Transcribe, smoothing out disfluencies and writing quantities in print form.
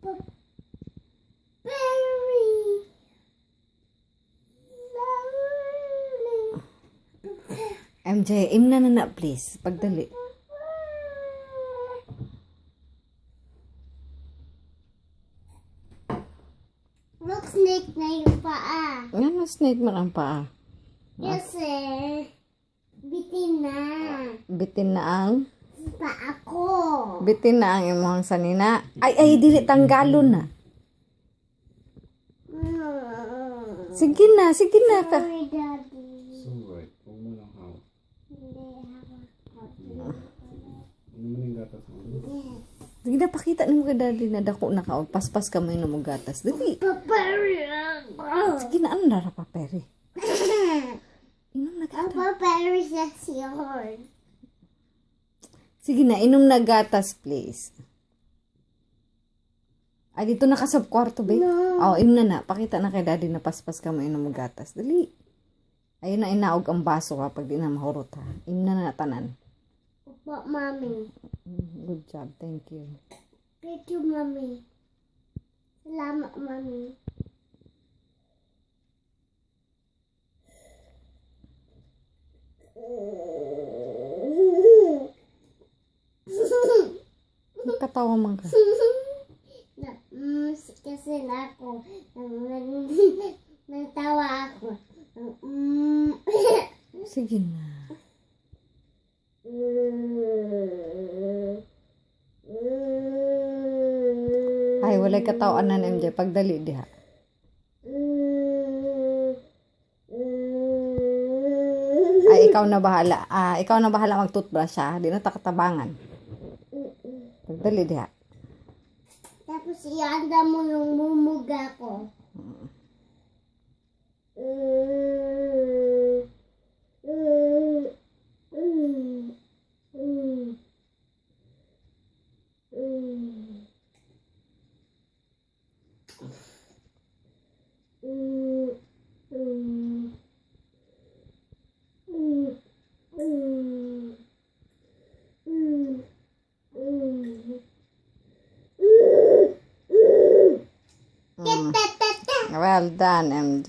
Berry. MJ, imna na please. Pagdali. Look, snake na yung paa. Ano snake man ang paa? Kasi, bitin na. Bitin na ang? Paa ko. Bitin na ang imong sanina. Ay, dili tanggalon na. Sige na ka. Sorry, Daddy. It's alright. Huwag mo lang hawak. Hindi ako. Ano mo yung gatas mo? Sige na, pakita ni mo ka daddy na dako na ka. Paspas ka mo yung gatas. Dali. Papari. Sige na, ano na paperi? Inom na Ang gatas. papari sa sihon. Sige na, inom na gatas, please. Ay, dito na ka sa kwarto, babe. No. Oh, inom na. Pakita na kay daddy na paspas ka mo inom mo gatas. Dali. Ayun na, inaog ang baso kapag di na mahurot, ha. Inom na tanan. Opo, Mami. Good job. Thank you. Thank you, Mami. Salamat, Mami. Katawa man ka. Kasi na ako. Natawa ako. Sige na. Ay, walay katawaanan, MJ. Pagdali diha. Ay, ikaw na bahala. Ikaw na bahala mag-toothbrush, ha. Di na takatabangan. Pagdali diha. Tapos ianda mo yung mumuga ko. Well done, MJ.